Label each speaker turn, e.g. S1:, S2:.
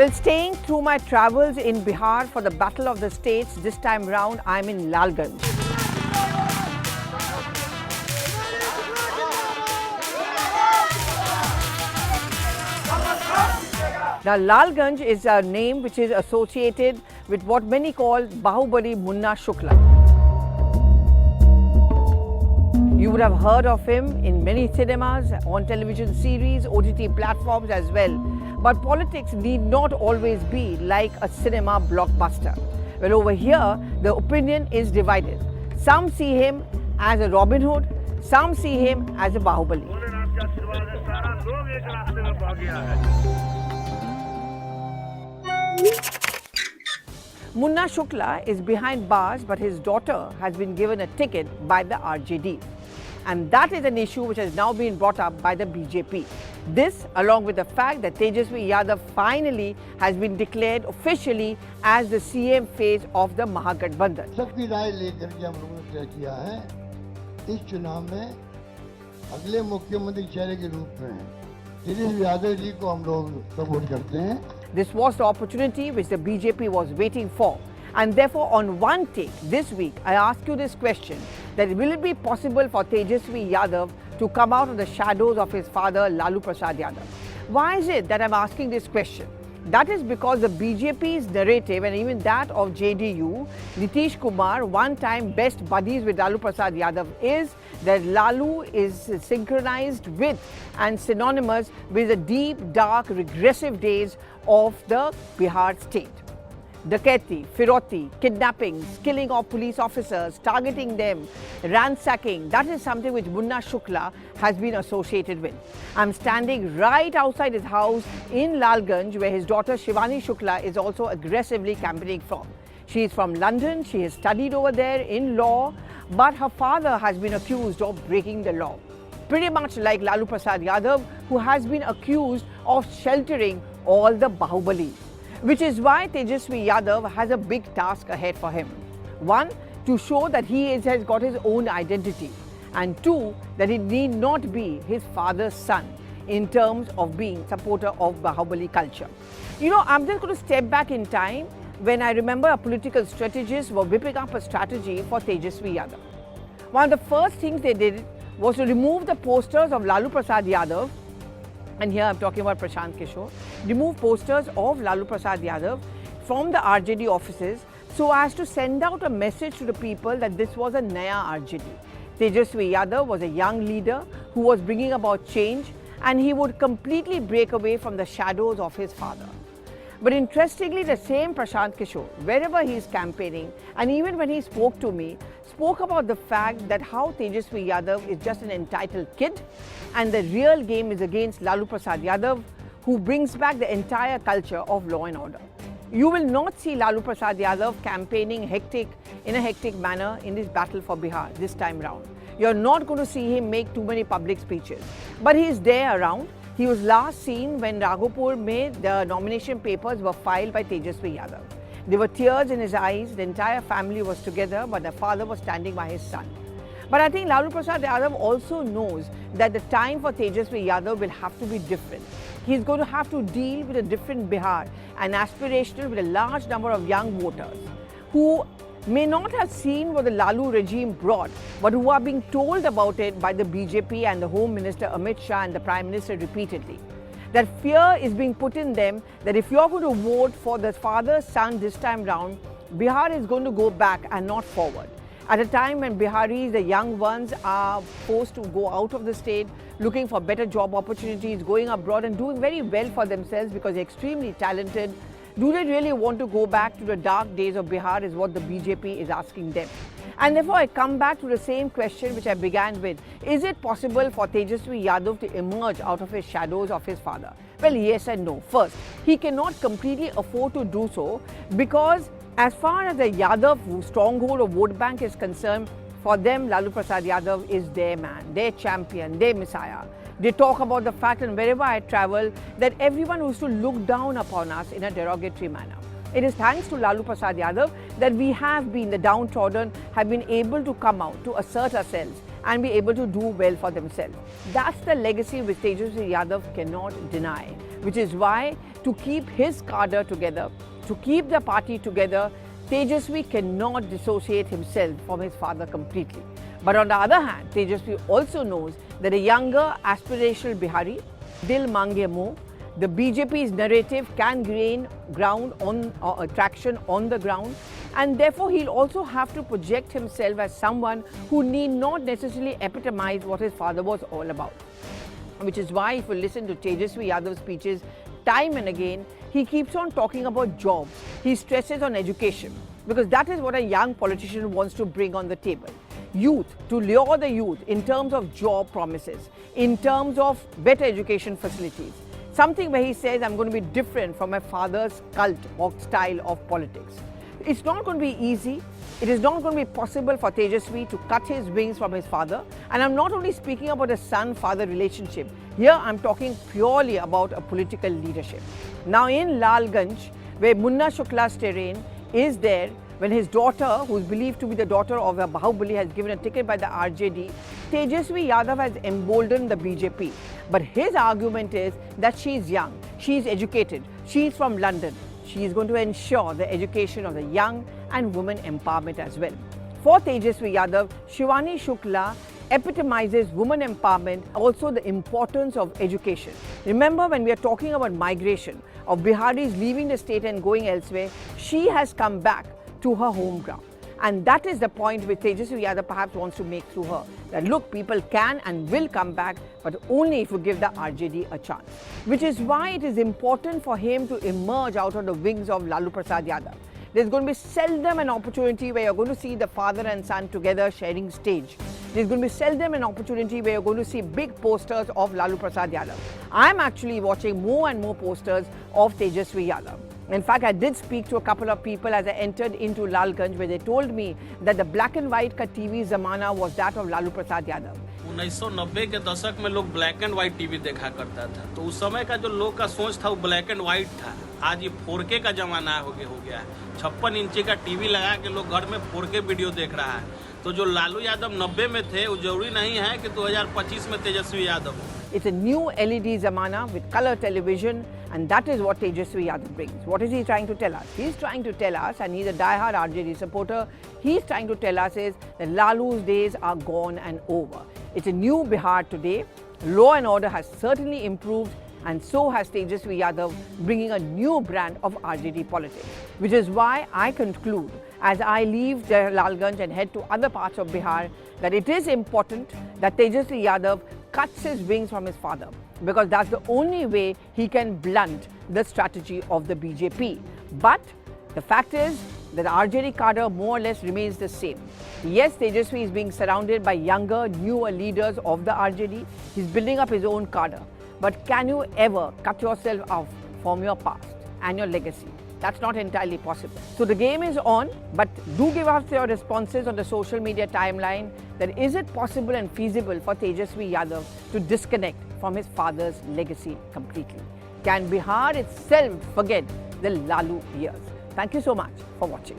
S1: Well, staying through my travels in Bihar for the Battle of the States, this time round I'm in Lalganj. Now, Lalganj is a name which is associated with what many call Bahubali Munna Shukla. You would have heard of him in many cinemas, on television series, OTT platforms as well. But politics need not always be like a cinema blockbuster. Well, over here, the opinion is divided. Some see him as a Robin Hood, some see him as a Bahubali. Munna Shukla is behind bars, but his daughter has been given a ticket by the RJD. And that is an issue which has now been brought up by the BJP. This, along with the fact that Tejashwi Yadav finally has been declared officially as the CM phase of the Mahagathbandhan.
S2: सबकी राय लेकर के हम लोगों ने तय किया है इस चुनाव में अगले मुख्यमंत्री चेहरे के रूप में तेजस्वी यादव जी को हम लोग सपोर्ट करते हैं.
S1: This was the opportunity which the BJP was waiting for. And therefore, on one take this week, I ask you this question, that will it be possible for Tejashwi Yadav to come out of the shadows of his father, Lalu Prasad Yadav? Why is it that I'm asking this question? That is because the BJP's narrative and even that of JDU, Nitish Kumar, one-time best buddies with Lalu Prasad Yadav, is that Lalu is synchronized with and synonymous with the deep, dark, regressive days of the Bihar state. Dakati, Firoti, kidnappings, killing of police officers, targeting them, ransacking, that is something which Munna Shukla has been associated with. I'm standing right outside his house in Lalganj, where his daughter Shivani Shukla is also aggressively campaigning from. She is from London, she has studied over there in law, but her father has been accused of breaking the law. Pretty much like Lalu Prasad Yadav, who has been accused of sheltering all the Bahubalis. Which is why Tejashwi Yadav has a big task ahead for him. One, to show that he has got his own identity. And two, that he need not be his father's son in terms of being supporter of Bahubali culture. You know, I'm just going to step back in time when I remember a political strategist were whipping up a strategy for Tejashwi Yadav. One of the first things they did was to remove the posters of Lalu Prasad Yadav. And here I'm talking about Prashant Kishore, remove posters of Lalu Prasad Yadav from the RJD offices so as to send out a message to the people that this was a Naya RJD. Tejashwi Yadav was a young leader who was bringing about change, and he would completely break away from the shadows of his father. But interestingly, the same Prashant Kishore, wherever he is campaigning, and even when he spoke to me, spoke about the fact that how Tejashwi Yadav is just an entitled kid and the real game is against Lalu Prasad Yadav, who brings back the entire culture of law and order. You will not see Lalu Prasad Yadav campaigning in a hectic manner in this battle for Bihar this time round. You're not going to see him make too many public speeches. But he is there around. He was last seen when Raghopur made the nomination papers were filed by Tejashwi Yadav. There were tears in his eyes, the entire family was together, but the father was standing by his son. But I think Lalu Prasad Yadav also knows that the time for Tejashwi Yadav will have to be different. He's going to have to deal with a different Bihar, an aspirational with a large number of young voters who may not have seen what the Lalu regime brought, but who are being told about it by the BJP and the Home Minister Amit Shah and the Prime Minister repeatedly. That fear is being put in them that if you're going to vote for the father's son this time round, Bihar is going to go back and not forward. At a time when Biharis, the young ones, are forced to go out of the state, looking for better job opportunities, going abroad and doing very well for themselves because they're extremely talented, do they really want to go back to the dark days of Bihar is what the BJP is asking them. And therefore, I come back to the same question which I began with. Is it possible for Tejashwi Yadav to emerge out of his shadows of his father? Well, yes and no. First, he cannot completely afford to do so because as far as the Yadav stronghold of vote bank is concerned, for them, Lalu Prasad Yadav is their man, their champion, their messiah. They talk about the fact, and wherever I travel, that everyone used to look down upon us in a derogatory manner. It is thanks to Lalu Prasad Yadav that we have been, the downtrodden, have been able to come out, to assert ourselves and be able to do well for themselves. That's the legacy which Tejashwi Yadav cannot deny, which is why to keep his cadre together, to keep the party together, Tejashwi cannot dissociate himself from his father completely. But on the other hand, Tejashwi also knows that a younger aspirational Bihari, Dil Mange Mo, the BJP's narrative can gain traction on the ground, and therefore he'll also have to project himself as someone who need not necessarily epitomize what his father was all about. Which is why if you listen to Tejashwi Yadav's speeches time and again, he keeps on talking about jobs. He stresses on education, because that is what a young politician wants to bring on the table. Youth, to lure the youth in terms of job promises, in terms of better education facilities. Something where he says, I'm going to be different from my father's cult or style of politics. It's not going to be easy. It is not going to be possible for Tejashwi to cut his wings from his father. And I'm not only speaking about a son-father relationship. Here I'm talking purely about a political leadership. Now in Lalganj, where Munna Shukla's terrain is there, when his daughter, who is believed to be the daughter of a Bahubali, has given a ticket by the RJD, Tejashwi Yadav has emboldened the BJP. But his argument is that she is young, she is educated, she is from London. She is going to ensure the education of the young and women empowerment as well. For Tejashwi Yadav, Shivani Shukla epitomizes women empowerment, also the importance of education. Remember, when we are talking about migration, of Biharis leaving the state and going elsewhere, she has come back to her home ground. And that is the point which Tejashwi Yadav perhaps wants to make through her. That look, people can and will come back, but only if you give the RJD a chance. Which is why it is important for him to emerge out of the wings of Lalu Prasad Yadav. There's going to be seldom an opportunity where you're going to see the father and son together sharing stage. There's going to be seldom an opportunity where you're going to see big posters of Lalu Prasad Yadav. I'm actually watching more and more posters of Tejashwi Yadav. In fact, I did speak to a couple of people as I entered into Lalganj, where they told me that the black and white का TV ज़माना was that of Lalu Prasad Yadav.
S3: 1990 के दशक में लोग black and white TV देखा करता था, तो उस समय का जो लोग का सोच था वो ब्लैक एंड व्हाइट था। आज ये 4K का जमाना हो गया है। 56 इंची का टीवी लगा के लोग घर में 4K वीडियो देख रहा है। तो जो लालू यादव 90 में थे, वो जरूरी नहीं है कि 2025 में तेजस्वी यादव हो।
S1: It's a new LED zamana with color television, and that is what Tejashwi Yadav brings. What is he trying to tell us? He's trying to tell us, and he's a die-hard RJD supporter, he's trying to tell us is that Lalu's days are gone and over. It's a new Bihar today. Law and order has certainly improved, and so has Tejashwi Yadav, bringing a new brand of RJD politics. Which is why I conclude, as I leave Lalganj and head to other parts of Bihar, that it is important that Tejashwi Yadav cuts his wings from his father, because that's the only way he can blunt the strategy of the BJP. But the fact is that the RJD cadre more or less remains the same. Yes, Tejashwi is being surrounded by younger, newer leaders of the RJD. He's building up his own cadre. But can you ever cut yourself off from your past and your legacy? That's not entirely possible. So the game is on, but do give us your responses on the social media timeline that is it possible and feasible for Tejashwi Yadav to disconnect from his father's legacy completely? Can Bihar itself forget the Lalu years? Thank you so much for watching.